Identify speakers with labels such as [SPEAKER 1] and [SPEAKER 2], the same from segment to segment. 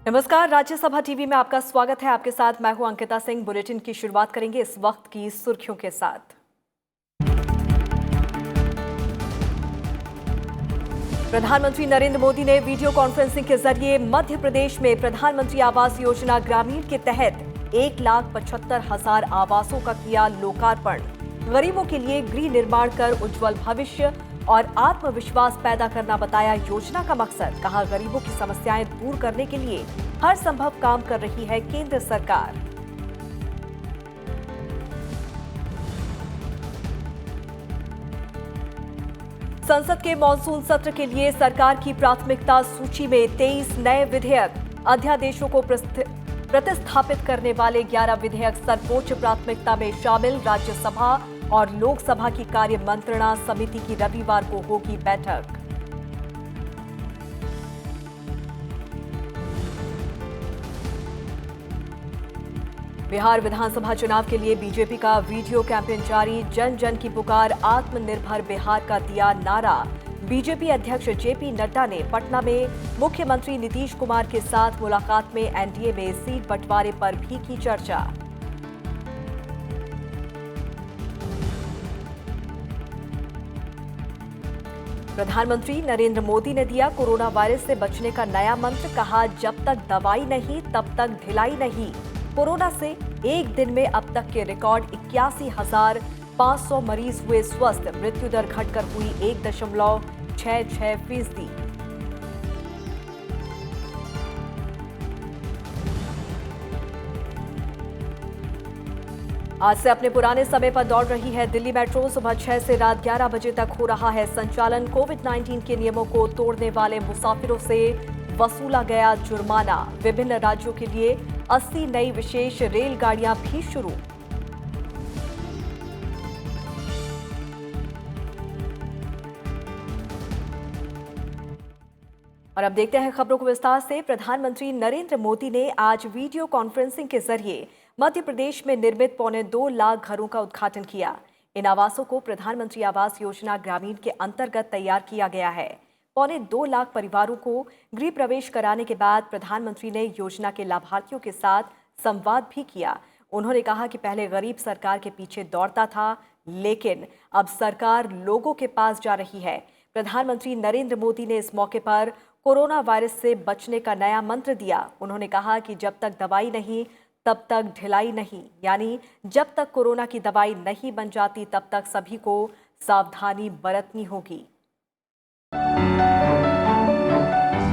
[SPEAKER 1] नमस्कार, राज्यसभा टीवी में आपका स्वागत है। आपके साथ मैं हूं अंकिता सिंह। बुलेटिन की शुरुआत करेंगे इस वक्त की सुर्खियों के साथ। प्रधानमंत्री नरेंद्र मोदी ने वीडियो कॉन्फ्रेंसिंग के जरिए मध्य प्रदेश में प्रधानमंत्री आवास योजना ग्रामीण के तहत 1,75,000 आवासों का किया लोकार्पण। गरीबों के लिए गृह निर्माण कर उज्जवल भविष्य और आत्मविश्वास पैदा करना बताया योजना का मकसद। कहा, गरीबों की समस्याएं दूर करने के लिए हर संभव काम कर रही है केंद्र सरकार। संसद के मॉनसून सत्र के लिए सरकार की प्राथमिकता सूची में 23 नए विधेयक। अध्यादेशों को प्रतिस्थापित करने वाले 11 विधेयक सर्वोच्च प्राथमिकता में शामिल। राज्यसभा और लोकसभा की कार्य मंत्रणा समिति की रविवार को होगी बैठक। बिहार विधानसभा चुनाव के लिए बीजेपी का वीडियो कैंपेन जारी। जन जन की पुकार, आत्मनिर्भर बिहार का दिया नारा। बीजेपी अध्यक्ष जेपी नड्डा ने पटना में मुख्यमंत्री नीतीश कुमार के साथ मुलाकात में एनडीए में सीट बंटवारे पर भी की चर्चा। प्रधानमंत्री नरेंद्र मोदी ने दिया कोरोना वायरस से बचने का नया मंत्र। कहा, जब तक दवाई नहीं तब तक ढिलाई नहीं। कोरोना से एक दिन में अब तक के रिकॉर्ड 81,500 मरीज हुए स्वस्थ। मृत्यु दर घटकर हुई 1.66%। आज से अपने पुराने समय पर दौड़ रही है दिल्ली मेट्रो। सुबह 6 से रात 11 बजे तक हो रहा है संचालन। कोविड-19 के नियमों को तोड़ने वाले मुसाफिरों से वसूला गया जुर्माना। विभिन्न राज्यों के लिए 80 नई विशेष रेलगाड़ियां भी शुरू। और अब देखते हैं खबरों को विस्तार से। प्रधानमंत्री नरेंद्र मोदी ने आज वीडियो कॉन्फ्रेंसिंग के जरिए मध्य प्रदेश में निर्मित 2.25 लाख घरों का उद्घाटन किया। इन आवासों को प्रधानमंत्री आवास योजना ग्रामीण के अंतर्गत तैयार किया गया है। 2.25 लाख परिवारों को गृह प्रवेश कराने के बाद प्रधानमंत्री ने योजना के लाभार्थियों के साथ संवाद भी किया। उन्होंने कहा कि पहले गरीब सरकार के पीछे दौड़ता था, लेकिन अब सरकार लोगों के पास जा रही है। प्रधानमंत्री नरेंद्र मोदी ने इस मौके पर कोरोना वायरस से बचने का नया मंत्र दिया। उन्होंने कहा कि जब तक दवाई नहीं तब तक ढिलाई नहीं, यानी जब तक कोरोना की दवाई नहीं बन जाती तब तक सभी को सावधानी बरतनी होगी।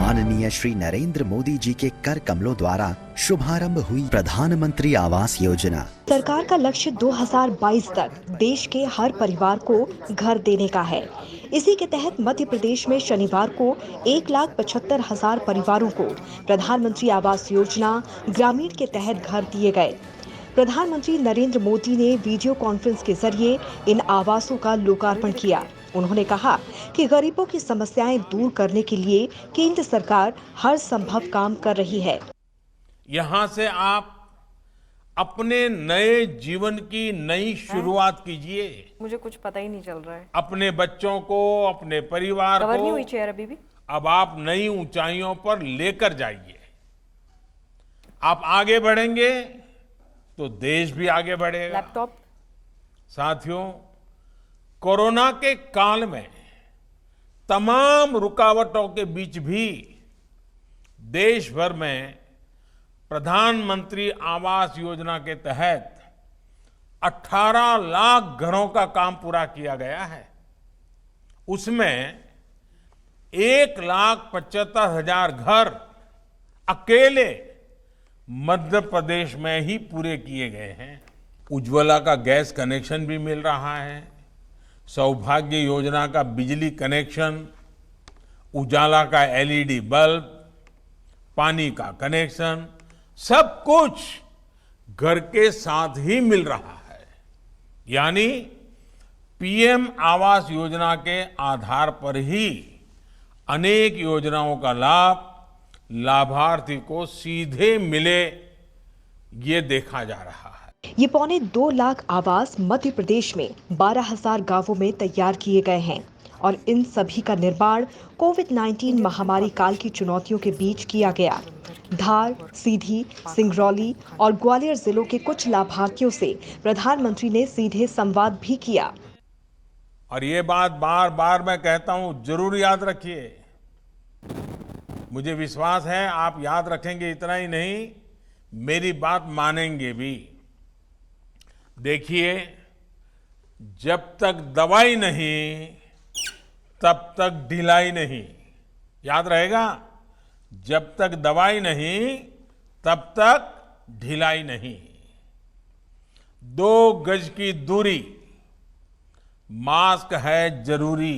[SPEAKER 2] माननीय श्री नरेंद्र मोदी जी के कर कमलों द्वारा शुभारंभ हुई प्रधानमंत्री आवास योजना।
[SPEAKER 3] सरकार का लक्ष्य 2022 तक देश के हर परिवार को घर देने का है। इसी के तहत मध्य प्रदेश में शनिवार को 1,75,000 परिवारों को प्रधानमंत्री आवास योजना ग्रामीण के तहत घर दिए गए। प्रधानमंत्री नरेंद्र मोदी ने वीडियो कॉन्फ्रेंस के जरिए इन आवासों का लोकार्पण किया। उन्होंने कहा कि गरीबों की समस्याएं दूर करने के लिए केंद्र सरकार हर संभव काम कर रही है।
[SPEAKER 4] यहाँ से आप अपने नए जीवन की नई शुरुआत कीजिए।
[SPEAKER 1] मुझे कुछ पता ही नहीं चल रहा है।
[SPEAKER 4] अपने बच्चों को, अपने परिवार
[SPEAKER 1] कवर नहीं
[SPEAKER 4] को
[SPEAKER 1] हुई चेयर अभी भी।
[SPEAKER 4] अब आप नई ऊंचाइयों पर लेकर जाइए। आप आगे बढ़ेंगे तो देश भी आगे बढ़ेगा।
[SPEAKER 1] लैपटॉप
[SPEAKER 4] साथियों, कोरोना के काल में तमाम रुकावटों के बीच भी देश भर में प्रधानमंत्री आवास योजना के तहत 18 लाख घरों का काम पूरा किया गया है। उसमें 1,75,000 घर अकेले मध्य प्रदेश में ही पूरे किए गए हैं। उज्ज्वला का गैस कनेक्शन भी मिल रहा है। सौभाग्य योजना का बिजली कनेक्शन, उजाला का एलईडी बल्ब, पानी का कनेक्शन, सब कुछ घर के साथ ही मिल रहा है। यानी पीएम आवास योजना के आधार पर ही अनेक योजनाओं का लाभ लाभार्थी को सीधे मिले, ये देखा जा रहा है।
[SPEAKER 3] ये 2.25 लाख आवास मध्य प्रदेश में 12,000 गांवों में तैयार किए गए हैं और इन सभी का निर्माण कोविड-19 महामारी काल की चुनौतियों के बीच किया गया। धार, सीधी, सिंगरौली और ग्वालियर जिलों के कुछ लाभार्थियों से प्रधानमंत्री ने सीधे संवाद भी किया।
[SPEAKER 4] और ये बात बार बार मैं कहता हूं, जरूर याद रखिए। मुझे विश्वास है आप याद रखेंगे, इतना ही नहीं मेरी बात मानेंगे भी। देखिए, जब तक दवाई नहीं तब तक ढिलाई नहीं। याद रहेगा, जब तक दवाई नहीं तब तक ढिलाई नहीं। 2 गज की दूरी, मास्क है जरूरी,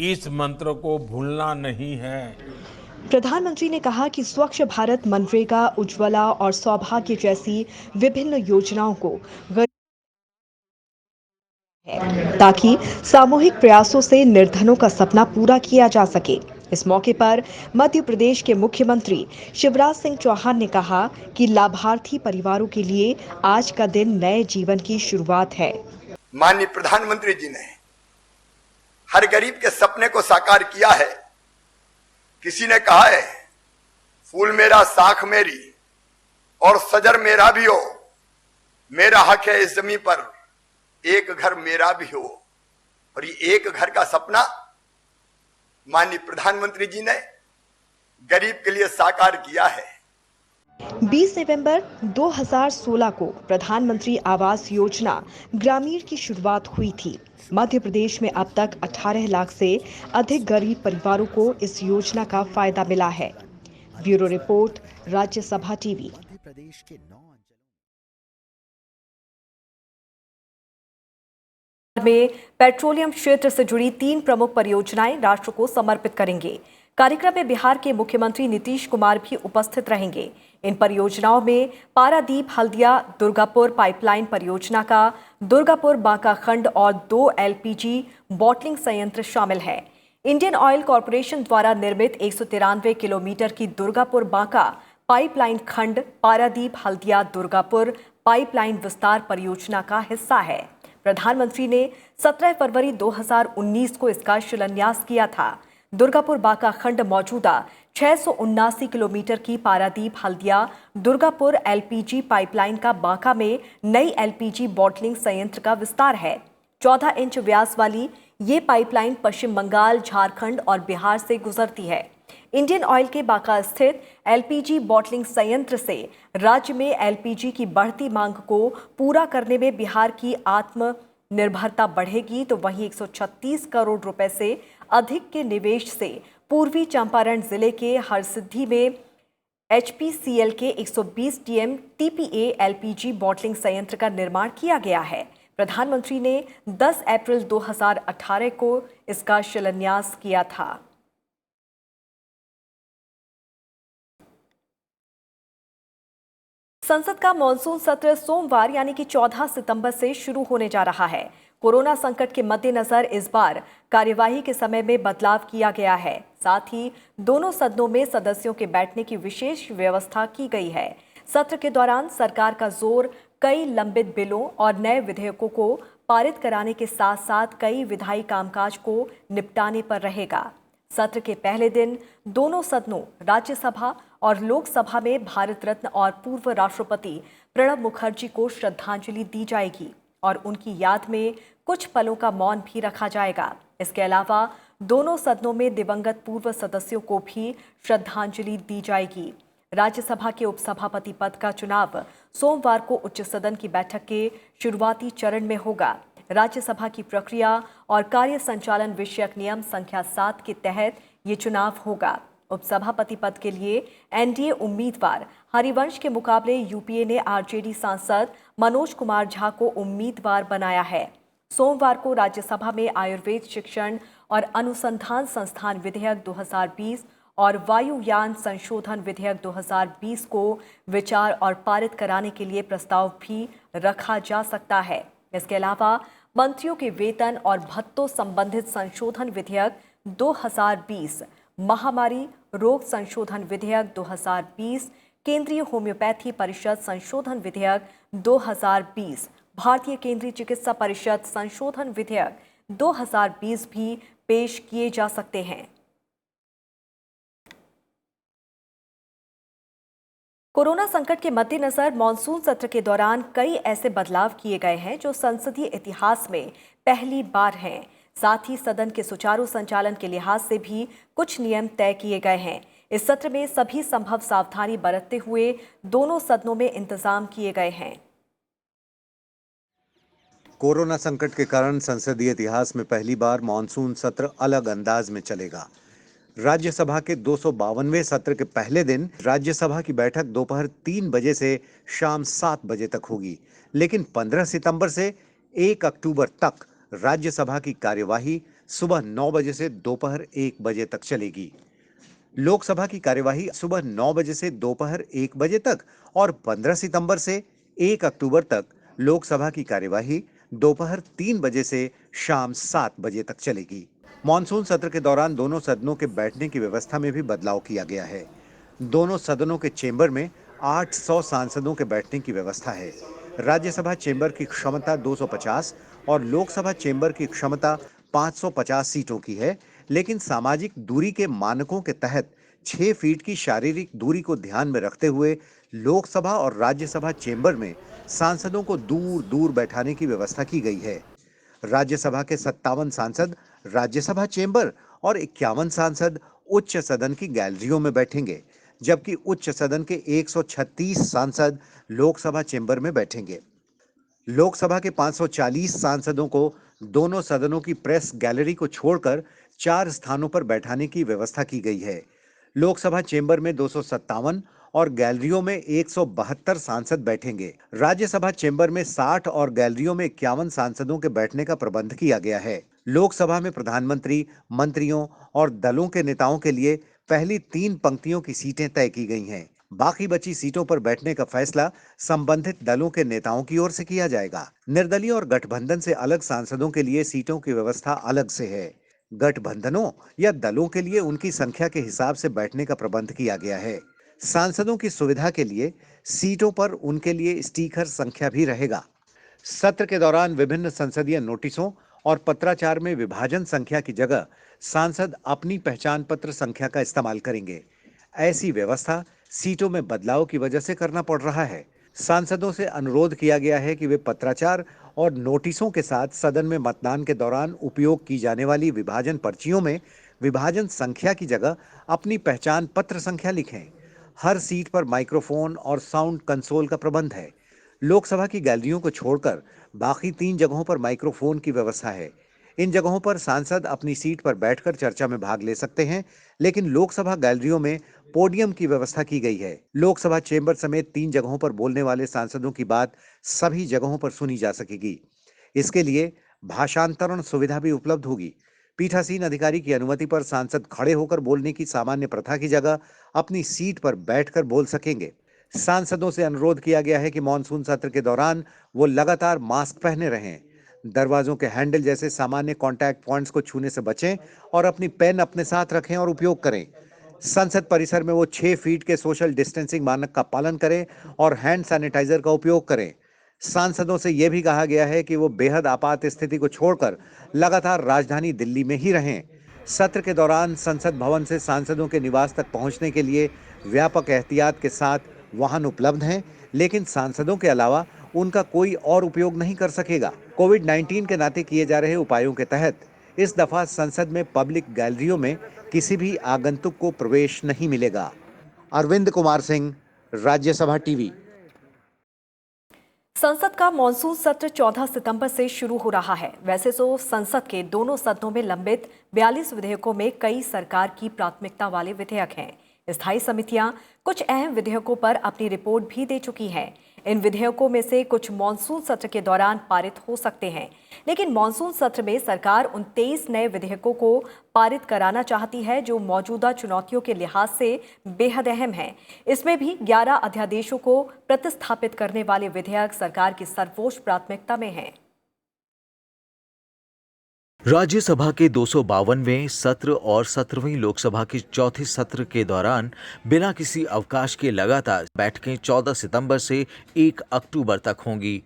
[SPEAKER 4] इस मंत्र को भूलना नहीं है।
[SPEAKER 3] प्रधानमंत्री ने कहा कि स्वच्छ भारत, मनरेगा, उज्ज्वला और सौभाग्य जैसी विभिन्न योजनाओं को ताकि सामूहिक प्रयासों से निर्धनों का सपना पूरा किया जा सके। इस मौके पर मध्य प्रदेश के मुख्यमंत्री शिवराज सिंह चौहान ने कहा कि लाभार्थी परिवारों के लिए आज का दिन नए जीवन की शुरुआत है।
[SPEAKER 5] माननीय प्रधानमंत्री जी ने हर गरीब के सपने को साकार किया है। किसी ने कहा है, फूल मेरा साख मेरी और सजर मेरा भी हो, मेरा हक है इस जमीन पर एक घर मेरा भी हो। और ये एक घर का सपना माननीय प्रधानमंत्री जी ने गरीब के लिए साकार किया है।
[SPEAKER 3] 20 नवंबर 2016 को प्रधानमंत्री आवास योजना ग्रामीण की शुरुआत हुई थी। मध्य प्रदेश में अब तक 18 लाख से अधिक गरीब परिवारों को इस योजना का फायदा मिला है। Bureau report, Rajya Sabha TV.
[SPEAKER 2] Madhya Pradesh के 9
[SPEAKER 1] में पेट्रोलियम क्षेत्र से जुड़ी 3 प्रमुख परियोजनाएं राष्ट्र को समर्पित करेंगे। कार्यक्रम में बिहार के मुख्यमंत्री नीतीश कुमार भी उपस्थित रहेंगे। इन परियोजनाओं में पारादीप हल्दिया दुर्गापुर पाइपलाइन परियोजना का दुर्गापुर बांका खंड और 2 एलपीजी बॉटलिंग संयंत्र शामिल है। इंडियन ऑयल कॉरपोरेशन द्वारा निर्मित 193 किलोमीटर की दुर्गापुर बांका पाइपलाइन खंड पारादीप हल्दिया दुर्गापुर पाइपलाइन विस्तार परियोजना का हिस्सा है। प्रधानमंत्री ने 17 फरवरी 2019 को इसका शिलान्यास किया था। दुर्गापुर बांका खंड मौजूदा 679 किलोमीटर की पारादीप हल्दिया दुर्गापुर एलपीजी पाइपलाइन का बांका में नई एलपीजी बॉटलिंग संयंत्र का विस्तार है। 14 इंच व्यास वाली ये पाइपलाइन पश्चिम बंगाल, झारखंड और बिहार से गुजरती है। इंडियन ऑयल के बांका स्थित एलपीजी बॉटलिंग संयंत्र से राज्य में एलपीजी की बढ़ती मांग को पूरा करने में बिहार की आत्मनिर्भरता बढ़ेगी, तो वहीं 136 करोड़ रुपए से अधिक के निवेश से पूर्वी चंपारण जिले के हरसिद्धि में एचपीसीएल के 120 टीएम टीपीए एलपीजी बॉटलिंग संयंत्र का निर्माण किया गया है। प्रधानमंत्री ने 10 अप्रैल 2018 को इसका शिलान्यास किया था। संसद का मॉनसून सत्र सोमवार यानी कि 14 सितंबर से शुरू होने जा रहा है। कोरोना संकट के मद्देनजर इस बार कार्यवाही के समय में बदलाव किया गया है। साथ ही दोनों सदनों में सदस्यों के बैठने की विशेष व्यवस्था की गई है। सत्र के दौरान सरकार का जोर कई लंबित बिलों और नए विधेयकों को पारित कराने के साथ साथ कई विधायी कामकाज को निपटाने पर रहेगा। सत्र के पहले दिन दोनों सदनों राज्यसभा और लोकसभा में भारत रत्न और पूर्व राष्ट्रपति प्रणब मुखर्जी को श्रद्धांजलि दी जाएगी और उनकी याद में कुछ पलों का मौन भी रखा जाएगा। इसके अलावा दोनों सदनों में दिवंगत पूर्व सदस्यों को भी श्रद्धांजलि दी जाएगी। राज्यसभा के उपसभापति पद का चुनाव सोमवार को उच्च सदन की बैठक के शुरुआती चरण में होगा। राज्यसभा की प्रक्रिया और कार्य संचालन विषयक नियम संख्या 7 के तहत ये चुनाव होगा। उपसभापति पद के लिए एनडीए उम्मीदवार हरिवंश के मुकाबले यूपीए ने आरजेडी सांसद मनोज कुमार झा को उम्मीदवार बनाया है। सोमवार को राज्यसभा में आयुर्वेद शिक्षण और अनुसंधान संस्थान विधेयक 2020 और वायुयान संशोधन विधेयक 2020 को विचार और पारित कराने के लिए प्रस्ताव भी रखा जा सकता है। इसके अलावा मंत्रियों के वेतन और भत्तों संबंधित संशोधन विधेयक 2020, महामारी रोग संशोधन विधेयक 2020, केंद्रीय होम्योपैथी परिषद संशोधन विधेयक 2020, भारतीय केंद्रीय चिकित्सा परिषद संशोधन विधेयक 2020 भी पेश किए जा सकते हैं। कोरोना संकट के मद्देनजर मॉनसून सत्र के दौरान कई ऐसे बदलाव किए गए हैं जो संसदीय इतिहास में पहली बार हैं। साथ ही सदन के सुचारू संचालन के लिहाज से भी कुछ नियम तय किए गए हैं। इस सत्र में सभी संभव सावधानी बरतते हुए दोनों सदनों में इंतजाम किए गए हैं।
[SPEAKER 6] कोरोना संकट के कारण संसदीय इतिहास में पहली बार मॉनसून सत्र अलग अंदाज में चलेगा। राज्यसभा के 252वें सत्र के पहले दिन राज्यसभा की बैठक दोपहर 3 बजे से शाम 7 बजे तक होगी, लेकिन 15 सितंबर से 1 अक्टूबर तक राज्यसभा की कार्यवाही सुबह 9 बजे से दोपहर 1 बजे तक चलेगी। लोकसभा की कार्यवाही सुबह 9 बजे से दोपहर 1 बजे तक और 15 सितंबर से 1 अक्टूबर तक लोकसभा की कार्यवाही दोपहर 3 बजे से शाम 7 बजे तक चलेगी। मॉनसून सत्र के दौरान दोनों सदनों के बैठने की व्यवस्था में भी बदलाव किया गया है। दोनों सदनों के चेंबर में 800 सांसदों के बैठने की व्यवस्था है। राज्यसभा चेंबर की क्षमता 250 और लोकसभा चेंबर की क्षमता 550 सीटों की है, लेकिन सामाजिक दूरी के मानकों के तहत 6 फीट की शारीरिक दूरी को ध्यान में रखते हुए लोकसभा और राज्यसभा चेंबर में सांसदों को दूर दूर बैठाने की व्यवस्था की गई है। राज्यसभा के 57 सांसद राज्यसभा चेंबर और 51 सांसद उच्च सदन की गैलरियों में बैठेंगे, जबकि उच्च सदन के 136 सांसद लोकसभा चेंबर में बैठेंगे। लोकसभा के 540 सांसदों को दोनों सदनों की प्रेस गैलरी को छोड़कर 4 स्थानों पर बैठाने की व्यवस्था की गई है। लोकसभा चेंबर में 257 और गैलरियों में 172 सांसद बैठेंगे। राज्यसभा चेंबर में 60 और गैलरियों में 51 सांसदों के बैठने का प्रबंध किया गया है। लोकसभा में प्रधानमंत्री, मंत्रियों और दलों के नेताओं के लिए पहली 3 पंक्तियों की सीटें तय की गई हैं। बाकी बची सीटों पर बैठने का फैसला संबंधित दलों के नेताओं की ओर से किया जाएगा। निर्दलीय और गठबंधन से अलग सांसदों के लिए सीटों की व्यवस्था अलग से है। गठबंधनों या दलों के लिए उनकी संख्या के हिसाब से बैठने का प्रबंध किया गया है। सांसदों की सुविधा के लिए सीटों पर उनके लिए स्टीकर संख्या भी रहेगा। सत्र के दौरान विभिन्न संसदीय नोटिसों और पत्राचार में विभाजन संख्या की जगह सांसद अपनी पहचान पत्र संख्या का इस्तेमाल करेंगे। ऐसी व्यवस्था सीटों में बदलाव की वजह से करना पड़ रहा है। सांसदों से अनुरोध किया गया है कि वे पत्राचार और नोटिसों के साथ सदन में मतदान के दौरान उपयोग की जाने वाली विभाजन पर्चियों में विभाजन संख्या की जगह अपनी पहचान पत्र संख्या लिखें। हर सीट पर माइक्रोफोन और साउंड कंसोल का प्रबंध है। लोकसभा की गैलरियों को छोड़कर बाकी 3 जगहों पर माइक्रोफोन की व्यवस्था है। इन जगहों पर सांसद अपनी सीट पर बैठकर चर्चा में भाग ले सकते हैं, लेकिन लोकसभा गैलरियों में पोडियम की व्यवस्था की गई है। लोकसभा चेंबर समेत 3 जगहों पर बोलने वाले सांसदों की बात सभी जगहों पर सुनी जा सकेगी। इसके लिए भाषांतरण सुविधा भी उपलब्ध होगी। पीठासीन अधिकारी की अनुमति पर सांसद खड़े होकर बोलने की सामान्य प्रथा की जगह अपनी सीट पर बैठकर बोल सकेंगे। सांसदों से अनुरोध किया गया है कि मॉनसून सत्र के दौरान वो लगातार मास्क पहने रहें। दरवाजों के हैंडल जैसे सामान्य कॉन्टैक्ट पॉइंट्स को छूने से बचें और अपनी पेन अपने साथ रखें और उपयोग करें। संसद परिसर में वो 6 फीट के सोशल डिस्टेंसिंग मानक का पालन करें और हैंड सैनिटाइजर का उपयोग करें। सांसदों से यह भी कहा गया है कि वो बेहद आपात स्थिति को छोड़कर लगातार राजधानी दिल्ली में ही रहें। सत्र के दौरान संसद भवन से सांसदों के निवास तक पहुंचने के लिए व्यापक एहतियात के साथ वाहन उपलब्ध हैं, लेकिन सांसदों के अलावा उनका कोई और उपयोग नहीं कर सकेगा। कोविड-19 के नाते किए जा रहे उपायों के तहत इस दफा संसद में पब्लिक गैलरियों में किसी भी आगंतुक को प्रवेश नहीं मिलेगा। अरविंद कुमार सिंह, राज्यसभा टीवी।
[SPEAKER 1] संसद का मॉनसून सत्र 14 सितंबर से शुरू हो रहा है। वैसे तो संसद के दोनों सदनों में लंबित 42 विधेयकों में कई सरकार की प्राथमिकता वाले विधेयक हैं। स्थायी समितियां कुछ अहम विधेयकों पर अपनी रिपोर्ट भी दे चुकी हैं। इन विधेयकों में से कुछ मॉनसून सत्र के दौरान पारित हो सकते हैं, लेकिन मॉनसून सत्र में सरकार उन 23 नए विधेयकों को पारित कराना चाहती है जो मौजूदा चुनौतियों के लिहाज से बेहद अहम हैं। इसमें भी 11 अध्यादेशों को प्रतिस्थापित करने वाले विधेयक सरकार की सर्वोच्च प्राथमिकता में हैं।
[SPEAKER 7] राज्यसभा के 252वें सत्र और 17वीं लोकसभा के चौथे सत्र के दौरान बिना किसी अवकाश के लगातार बैठकें 14 सितंबर से 1 अक्टूबर तक होंगी।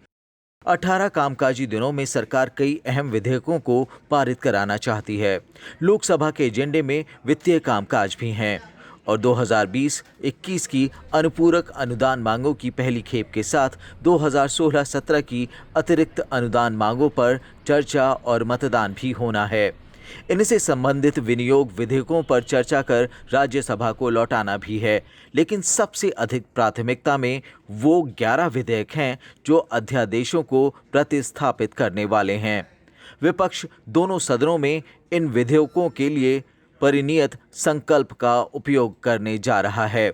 [SPEAKER 7] 18 कामकाजी दिनों में सरकार कई अहम विधेयकों को पारित कराना चाहती है। लोकसभा के एजेंडे में वित्तीय कामकाज भी हैं। और 2020-21 की अनुपूरक अनुदान मांगों की पहली खेप के साथ 2016-17 की अतिरिक्त अनुदान मांगों पर चर्चा और मतदान भी होना है। इनसे संबंधित विनियोग विधेयकों पर चर्चा कर राज्यसभा को लौटाना भी है, लेकिन सबसे अधिक प्राथमिकता में वो 11 विधेयक हैं जो अध्यादेशों को प्रतिस्थापित करने वाले हैं। विपक्ष दोनों सदनों में इन विधेयकों के लिए परिनियत संकल्प का उपयोग करने जा रहा है।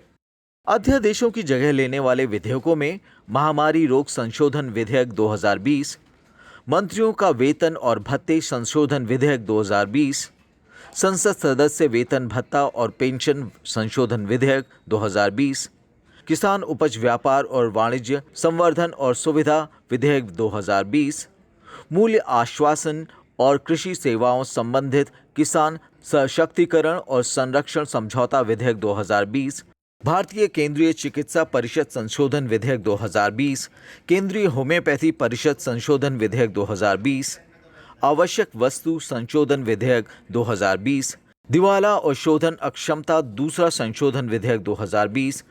[SPEAKER 7] अध्यादेशों की जगह लेने वाले विधेयकों में महामारी रोग संशोधन विधेयक 2020, मंत्रियों का वेतन और भत्ते संशोधन विधेयक 2020, संसद सदस्य वेतन भत्ता और पेंशन संशोधन विधेयक 2020, किसान उपज व्यापार और वाणिज्य संवर्धन और सुविधा विधेयक 2020, मूल्य आश्वासन और कृषि सेवाओं संबंधित किसान सशक्तिकरण और संरक्षण समझौता विधेयक 2020, भारतीय केंद्रीय चिकित्सा परिषद संशोधन विधेयक 2020, केंद्रीय होम्योपैथी परिषद संशोधन विधेयक 2020, आवश्यक वस्तु संशोधन विधेयक 2020, दिवाला और शोधन अक्षमता दूसरा संशोधन विधेयक 2020,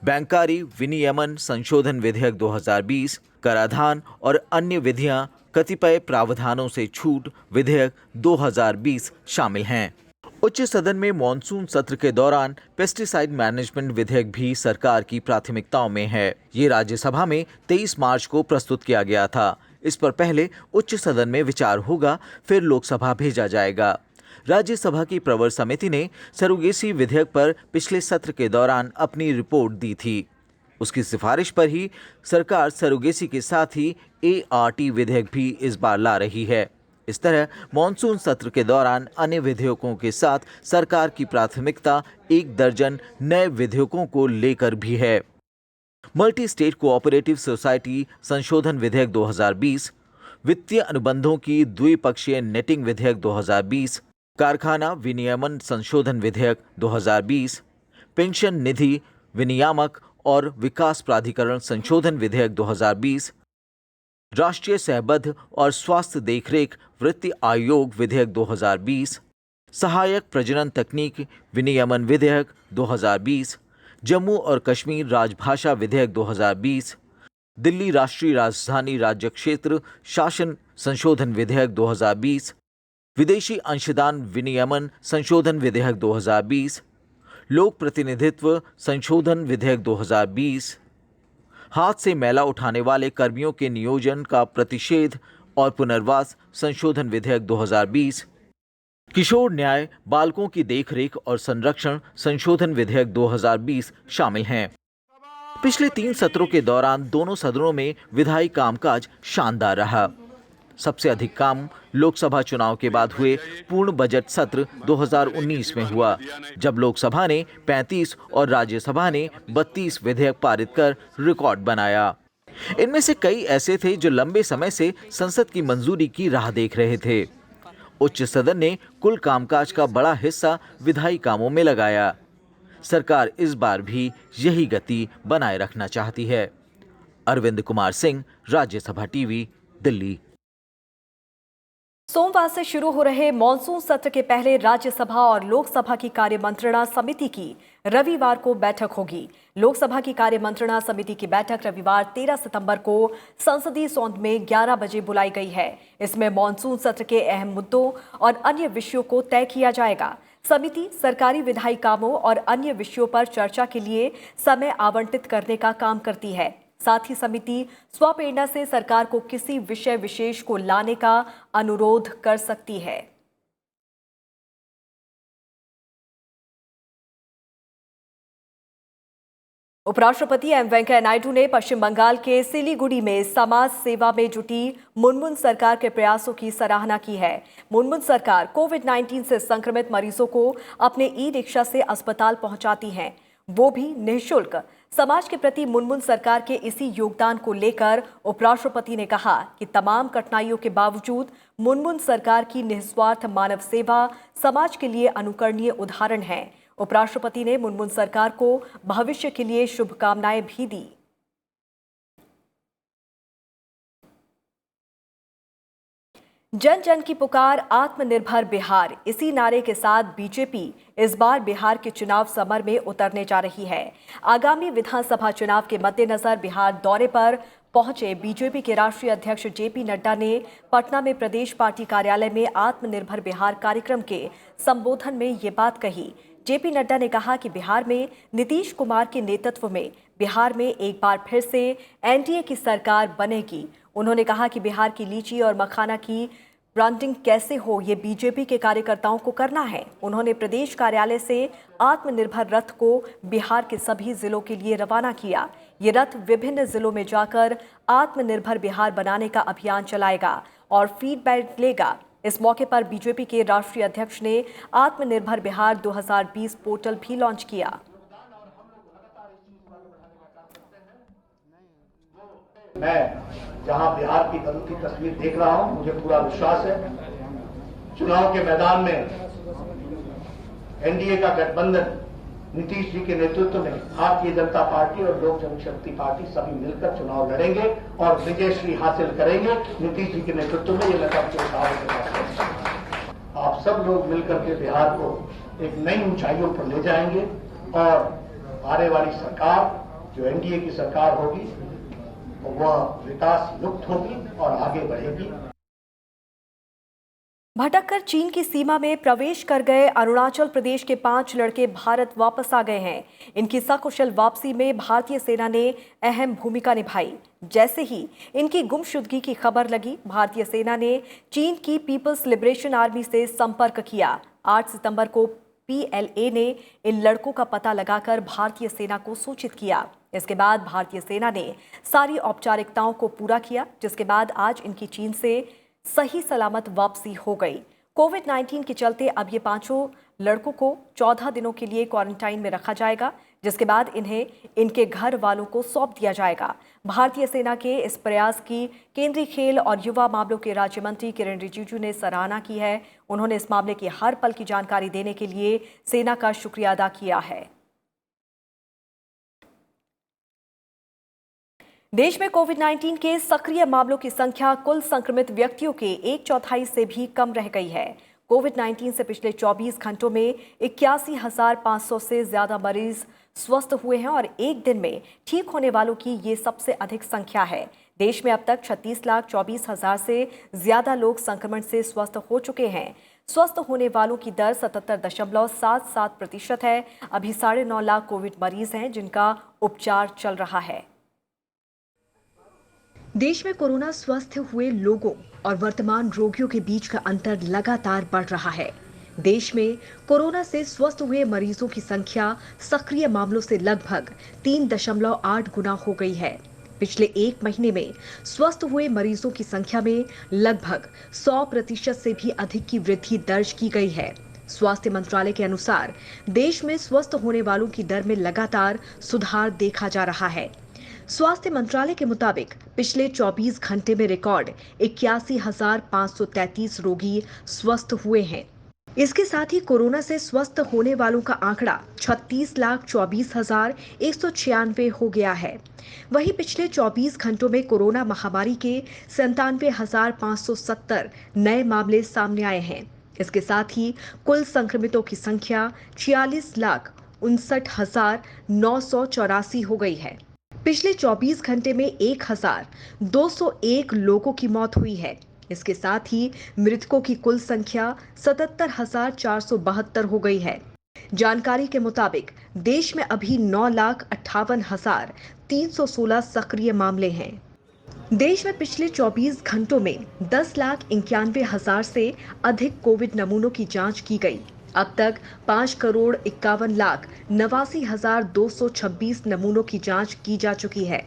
[SPEAKER 7] बैंकारी विनियमन संशोधन विधेयक 2020, कराधान और अन्य विधियां कतिपय प्रावधानों से छूट विधेयक 2020 शामिल हैं। उच्च सदन में मॉनसून सत्र के दौरान पेस्टिसाइड मैनेजमेंट विधेयक भी सरकार की प्राथमिकताओं में है। ये राज्यसभा में 23 मार्च को प्रस्तुत किया गया था। इस पर पहले उच्च सदन में विचार होगा, फिर लोकसभा भेजा जाएगा। राज्यसभा की प्रवर समिति ने सरोगेसी विधेयक पर पिछले सत्र के दौरान अपनी रिपोर्ट दी थी। उसकी सिफारिश पर ही सरकार सरोगेसी के साथ ही ART विधेयक भी इस बार ला रही है। इस तरह मॉनसून सत्र के दौरान अन्य विधेयकों के साथ सरकार की प्राथमिकता 1 दर्जन नए विधेयकों को लेकर भी है। मल्टी स्टेट कोऑपरेटिव सोसाइटी संशोधन विधेयक 2020, वित्तीय अनुबंधों की द्विपक्षीय नेटिंग विधेयक 2020, कारखाना विनियमन संशोधन विधेयक 2020, पेंशन निधि विनियामक और विकास प्राधिकरण संशोधन विधेयक 2020, राष्ट्रीय सहबद्ध और स्वास्थ्य देखरेख वृत्ति आयोग विधेयक 2020, सहायक प्रजनन तकनीक विनियमन विधेयक 2020, जम्मू और कश्मीर राजभाषा विधेयक 2020, दिल्ली राष्ट्रीय राजधानी राज्य क्षेत्र शासन संशोधन विधेयक 2020, विदेशी अंशदान विनियमन संशोधन विधेयक 2020, लोक प्रतिनिधित्व संशोधन विधेयक 2020, हाथ से मैला उठाने वाले कर्मियों के नियोजन का प्रतिषेध और पुनर्वास संशोधन विधेयक 2020, किशोर न्याय बालकों की देखरेख और संरक्षण संशोधन विधेयक 2020 शामिल हैं। पिछले 3 सत्रों के दौरान दोनों सदनों में विधायी कामकाज शानदार रहा। सबसे अधिक काम लोकसभा चुनाव के बाद हुए पूर्ण बजट सत्र 2019 में हुआ, जब लोकसभा ने 35 और राज्यसभा ने 32 विधेयक पारित कर रिकॉर्ड बनाया। इनमें से कई ऐसे थे जो लंबे समय से संसद की मंजूरी की राह देख रहे थे। उच्च सदन ने कुल कामकाज का बड़ा हिस्सा विधायी कामों में लगाया। सरकार इस बार भी यही गति बनाए रखना चाहती है। अरविंद कुमार सिंह, राज्यसभा टीवी, दिल्ली।
[SPEAKER 1] सोमवार से शुरू हो रहे मॉनसून सत्र के पहले राज्यसभा और लोकसभा की कार्यमंत्रणा समिति की रविवार को बैठक होगी। लोकसभा की कार्यमंत्रणा समिति की बैठक रविवार 13 सितंबर को संसदीय सौध में 11 बजे बुलाई गई है। इसमें मॉनसून सत्र के अहम मुद्दों और अन्य विषयों को तय किया जाएगा। समिति सरकारी विधायी कामों और अन्य विषयों पर चर्चा के लिए समय आवंटित करने का काम करती है। साथ ही समिति स्वप्रेरणा से सरकार को किसी विषय विशेष को लाने का अनुरोध कर सकती है। उपराष्ट्रपति एम वेंकैया नायडू ने पश्चिम बंगाल के सिलीगुड़ी में समाज सेवा में जुटी मुनमुन सरकार के प्रयासों की सराहना की है। मुनमुन सरकार कोविड-19 से संक्रमित मरीजों को अपने ई-रिक्शा से अस्पताल पहुंचाती हैं, वो भी निःशुल्क। समाज के प्रति मुनमुन सरकार के इसी योगदान को लेकर उपराष्ट्रपति ने कहा कि तमाम कठिनाइयों के बावजूद मुनमुन सरकार की निस्वार्थ मानव सेवा समाज के लिए अनुकरणीय उदाहरण है। उपराष्ट्रपति ने मुनमुन सरकार को भविष्य के लिए शुभकामनाएं भी दी। जन जन की पुकार, आत्मनिर्भर बिहार, इसी नारे के साथ बीजेपी इस बार बिहार के चुनाव समर में उतरने जा रही है। आगामी विधानसभा चुनाव के मद्देनजर बिहार दौरे पर पहुंचे बीजेपी के राष्ट्रीय अध्यक्ष जेपी नड्डा ने पटना में प्रदेश पार्टी कार्यालय में आत्मनिर्भर बिहार कार्यक्रम के संबोधन में ये बात कही। जेपी नड्डा ने कहा कि बिहार में नीतीश कुमार के नेतृत्व में बिहार में एक बार फिर से एनडीए की सरकार बनेगी। उन्होंने कहा कि बिहार की लीची और मखाना की ब्रांडिंग कैसे हो, ये बीजेपी के कार्यकर्ताओं को करना है। उन्होंने प्रदेश कार्यालय से आत्मनिर्भर रथ को बिहार के सभी जिलों के लिए रवाना किया। ये रथ विभिन्न जिलों में जाकर आत्मनिर्भर बिहार बनाने का अभियान चलाएगा और फीडबैक लेगा। इस मौके पर बीजेपी के राष्ट्रीय अध्यक्ष ने आत्मनिर्भर बिहार 2020 पोर्टल भी लॉन्च किया।
[SPEAKER 8] मैं जहां बिहार की बदलती तस्वीर देख रहा हूं, मुझे पूरा विश्वास है चुनाव के मैदान में एनडीए का गठबंधन नीतीश जी के नेतृत्व में भारतीय जनता पार्टी और लोक जनशक्ति पार्टी सभी मिलकर चुनाव लड़ेंगे और विजयश्री हासिल करेंगे नीतीश जी के नेतृत्व में। ये मैं सबके उदाहरण के साथ आप सब लोग मिलकर के बिहार को एक नई ऊंचाइयों पर ले जाएंगे और आने वाली सरकार जो एनडीए की सरकार होगी वह विकास युक्त होगी और आगे बढ़ेगी।
[SPEAKER 1] भटककर चीन की सीमा में प्रवेश कर गए अरुणाचल प्रदेश के 5 लड़के भारत वापस आ गए हैं। इनकी सकुशल वापसी में भारतीय सेना ने अहम भूमिका निभाई। जैसे ही इनकी गुमशुदगी की खबर लगी, भारतीय सेना ने चीन की पीपल्स लिबरेशन आर्मी से संपर्क किया। 8 सितंबर को PLA ने इन लड़कों का पता लगाकर भारतीय सेना को सूचित किया। इसके बाद भारतीय सेना ने सारी औपचारिकताओं को पूरा किया, जिसके बाद आज इनकी चीन से सही सलामत वापसी हो गई। कोविड-19 के चलते अब ये 5 लड़कों को 14 दिनों के लिए क्वारंटाइन में रखा जाएगा, जिसके बाद इन्हें इनके घर वालों को सौंप दिया जाएगा। भारतीय सेना के इस प्रयास की केंद्रीय खेल और युवा मामलों के राज्य मंत्री किरेन रिजिजू ने सराहना की है। उन्होंने इस मामले की हर पल की जानकारी देने के लिए सेना का शुक्रिया अदा किया है। देश में कोविड-19 के सक्रिय मामलों की संख्या कुल संक्रमित व्यक्तियों के 1/4 से भी कम रह गई है। कोविड-19 से पिछले 24 घंटों में 81,500 से ज्यादा मरीज स्वस्थ हुए हैं और एक दिन में ठीक होने वालों की ये सबसे अधिक संख्या है। देश में अब तक 36,24,000 से ज्यादा लोग संक्रमण से स्वस्थ हो चुके हैं। स्वस्थ होने वालों की दर 77.77% है। अभी 9.5 लाख कोविड मरीज हैं जिनका उपचार चल रहा है।
[SPEAKER 3] देश में कोरोना स्वस्थ हुए लोगों और वर्तमान रोगियों के बीच का अंतर लगातार बढ़ रहा है। देश में कोरोना से स्वस्थ हुए मरीजों की संख्या सक्रिय मामलों से लगभग 3.8 गुना हो गई है। पिछले एक महीने में स्वस्थ हुए मरीजों की संख्या में लगभग 100% से भी अधिक की वृद्धि दर्ज की गई है। स्वास्थ्य मंत्रालय के अनुसार देश में स्वस्थ होने वालों की दर में लगातार सुधार देखा जा रहा है। स्वास्थ्य मंत्रालय के मुताबिक पिछले 24 घंटे में रिकॉर्ड 81,533 रोगी स्वस्थ हुए हैं। इसके साथ ही कोरोना से स्वस्थ होने वालों का आंकड़ा 36,24,196 हो गया है। वहीं पिछले 24 घंटों में कोरोना महामारी के 97,570 नए मामले सामने आए हैं। इसके साथ ही कुल संक्रमितों की संख्या 46,59,984 हो गई है। पिछले 24 घंटे में 1,201 लोगों की मौत हुई है। इसके साथ ही मृतकों की कुल संख्या 77,472 हो गई है। जानकारी के मुताबिक देश में अभी 9,58,316 सक्रिय मामले हैं। देश में पिछले 24 घंटों में 10,91,000 से अधिक कोविड नमूनों की जांच की गई। अब तक 5,51,89,226 नमूनों की जांच की जा चुकी है।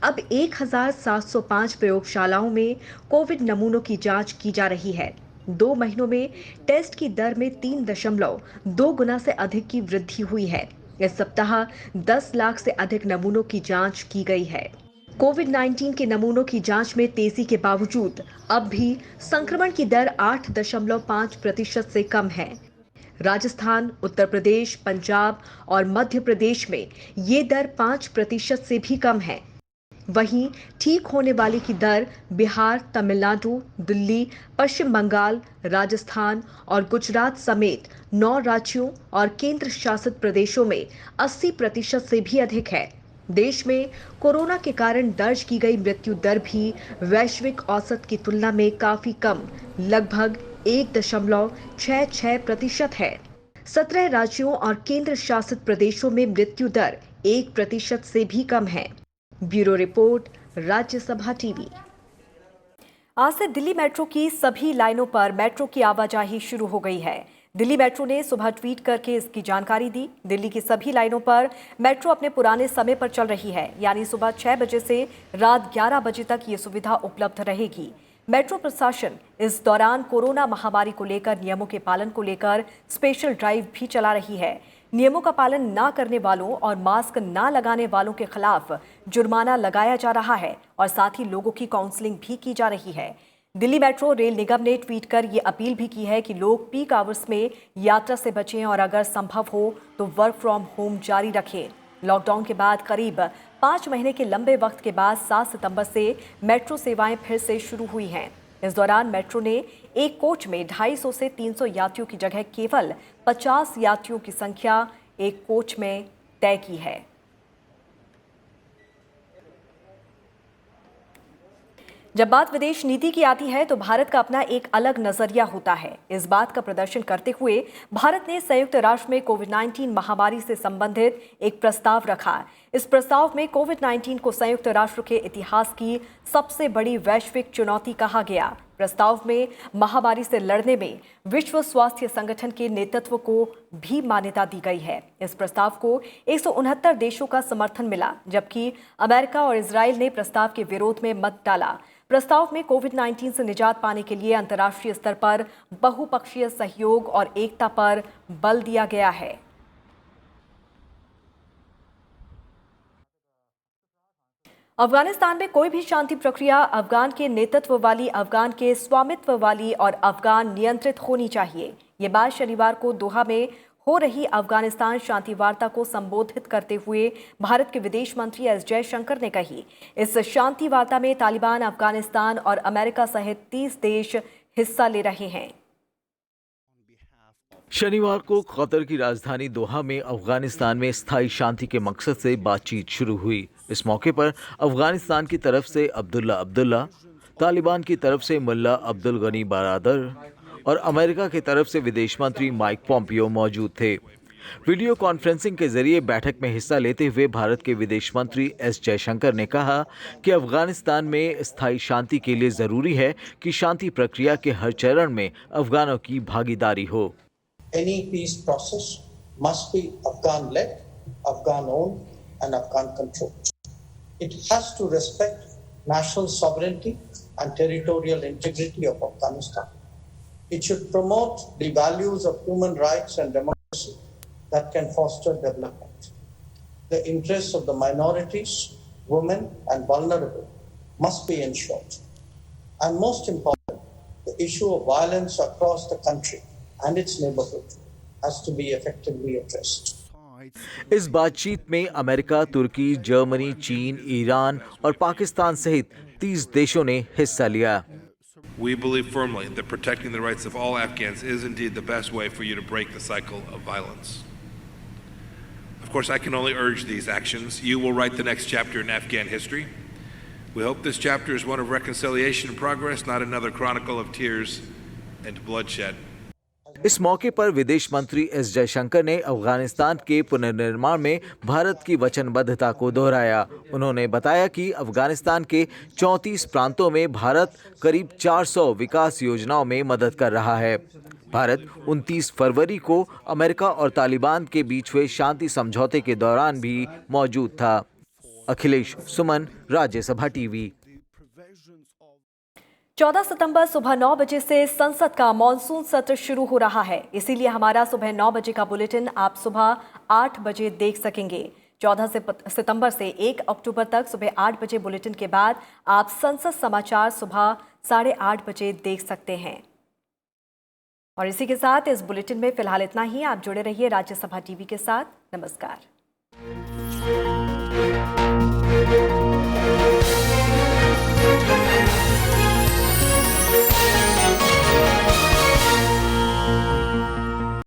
[SPEAKER 3] अब 1,705 प्रयोगशालाओं में कोविड नमूनों की जांच की जा रही है। 2 महीनों में टेस्ट की दर में 3.2 गुना से अधिक की वृद्धि हुई है। इस सप्ताह 10 लाख से अधिक नमूनों की जांच की गई है। कोविड-19 के नमूनों की जांच में तेजी के बावजूद अब भी संक्रमण की दर 8.5% से कम है। राजस्थान, उत्तर प्रदेश, पंजाब और मध्य प्रदेश में ये दर 5% से भी कम है। वहीं ठीक होने वाले की दर बिहार, तमिलनाडु, दिल्ली, पश्चिम बंगाल, राजस्थान और गुजरात समेत 9 राज्यों और केंद्र शासित प्रदेशों में 80% से भी अधिक है। देश में कोरोना के कारण दर्ज की गई मृत्यु दर भी वैश्विक औसत की तुलना में काफी कम, लगभग 1.66% है। 17 राज्यों और केंद्र शासित प्रदेशों में मृत्यु दर 1% से भी कम है। Bureau report, Rajya Sabha TV.
[SPEAKER 1] आज से दिल्ली मेट्रो की सभी लाइनों पर मेट्रो की आवाजाही शुरू हो गई है। दिल्ली मेट्रो ने सुबह ट्वीट करके इसकी जानकारी दी। दिल्ली की सभी लाइनों पर मेट्रो अपने पुराने समय पर चल रही है, यानी सुबह 6 बजे से रात 11 बजे तक ये सुविधा उपलब्ध रहेगी। मेट्रो प्रशासन इस दौरान कोरोना महामारी को लेकर नियमों के पालन को लेकर स्पेशल ड्राइव भी चला रही है। नियमों का पालन न करने वालों और मास्क न लगाने वालों के खिलाफ जुर्माना लगाया जा रहा है और साथ ही लोगों की काउंसलिंग भी की जा रही है। दिल्ली मेट्रो रेल निगम ने ट्वीट कर ये अपील भी की है कि लोग पीक आवर्स में यात्रा से बचें और अगर संभव हो तो वर्क फ्रॉम होम जारी रखें। लॉकडाउन के बाद करीब 5 महीने के लंबे वक्त के बाद 7 सितंबर से मेट्रो सेवाएं फिर से शुरू हुई हैं। इस दौरान मेट्रो ने एक कोच में 250 से 300 यात्रियों की जगह केवल 50 यात्रियों की संख्या एक कोच में तय की है। जब बात विदेश नीति की आती है तो भारत का अपना एक अलग नजरिया होता है। इस बात का प्रदर्शन करते हुए भारत ने संयुक्त राष्ट्र में कोविड-19 महामारी से संबंधित एक प्रस्ताव रखा। इस प्रस्ताव में कोविड-19 को संयुक्त राष्ट्र के इतिहास की सबसे बड़ी वैश्विक चुनौती कहा गया। प्रस्ताव में महामारी से लड़ने में विश्व स्वास्थ्य संगठन के नेतृत्व को भी मान्यता दी गई है। इस प्रस्ताव को 169 देशों का समर्थन मिला, जबकि अमेरिका और इजराइल ने प्रस्ताव के विरोध में मत डाला। प्रस्ताव में कोविड-19 से निजात पाने के लिए अंतर्राष्ट्रीय स्तर पर बहुपक्षीय सहयोग और एकता पर बल दिया गया है। अफगानिस्तान में कोई भी शांति प्रक्रिया अफगान के नेतृत्व वाली, अफगान के स्वामित्व वाली और अफगान नियंत्रित होनी चाहिए। ये बात शनिवार को दोहा में हो रही अफगानिस्तान शांति वार्ता को संबोधित करते हुए भारत के विदेश मंत्री एस जयशंकर ने कही। इस शांति वार्ता में तालिबान, अफगानिस्तान और अमेरिका सहित 30 देश हिस्सा ले रहे हैं।
[SPEAKER 7] शनिवार को कतर की राजधानी दोहा में अफगानिस्तान में स्थायी शांति के मकसद से बातचीत शुरू हुई। इस मौके पर अफगानिस्तान की तरफ से अब्दुल्ला, तालिबान की तरफ से मुल्ला अब्दुल गनी बरादर और अमेरिका की तरफ से विदेश मंत्री माइक पॉम्पियो मौजूद थे। वीडियो कॉन्फ्रेंसिंग के जरिए बैठक में हिस्सा लेते हुए भारत के विदेश मंत्री एस जयशंकर ने कहा कि अफगानिस्तान में स्थायी शांति के लिए जरूरी है कि शांति प्रक्रिया के हर चरण में अफगानों की भागीदारी हो।
[SPEAKER 9] Any peace process must be Afghan-led, Afghan-owned and Afghan-controlled. It has to respect national sovereignty and territorial integrity of Afghanistan. It should promote the values of human rights and democracy that can foster development. The interests of the minorities, women and vulnerable must be ensured. And most important, the issue of violence across the country and its neighborhood has to be effectively addressed.
[SPEAKER 7] इस बातचीत में America, तुर्की, Germany, चीन, Iran और पाकिस्तान सहित 30 देशों ने हिस्सा लिया।
[SPEAKER 10] We believe firmly that protecting the rights of all Afghans is indeed the best way for you to break the cycle of violence. Of course, I can only urge these actions. You will write the next chapter in Afghan history. We hope this chapter is one of reconciliation and progress, not another chronicle of tears and bloodshed.
[SPEAKER 7] इस मौके पर विदेश मंत्री S Jaishankar ने अफगानिस्तान के पुनर्निर्माण में भारत की वचनबद्धता को दोहराया। उन्होंने बताया कि अफगानिस्तान के 34 प्रांतों में भारत करीब 400 विकास योजनाओं में मदद कर रहा है। भारत 29 फरवरी को अमेरिका और तालिबान के बीच हुए शांति समझौते के दौरान भी मौजूद था। अखिलेश सुमन, राज्यसभा टीवी।
[SPEAKER 1] 14 सितंबर सुबह 9 बजे से संसद का मॉनसून सत्र शुरू हो रहा है। इसीलिए हमारा सुबह 9 बजे का बुलेटिन आप सुबह 8 बजे देख सकेंगे। 14 सितंबर से 1 अक्टूबर तक सुबह 8 बजे बुलेटिन के बाद आप संसद समाचार सुबह 8:30 बजे देख सकते हैं। और इसी के साथ इस बुलेटिन में फिलहाल इतना ही। आप जुड़े रहिए राज्यसभा टीवी के साथ। नमस्कार।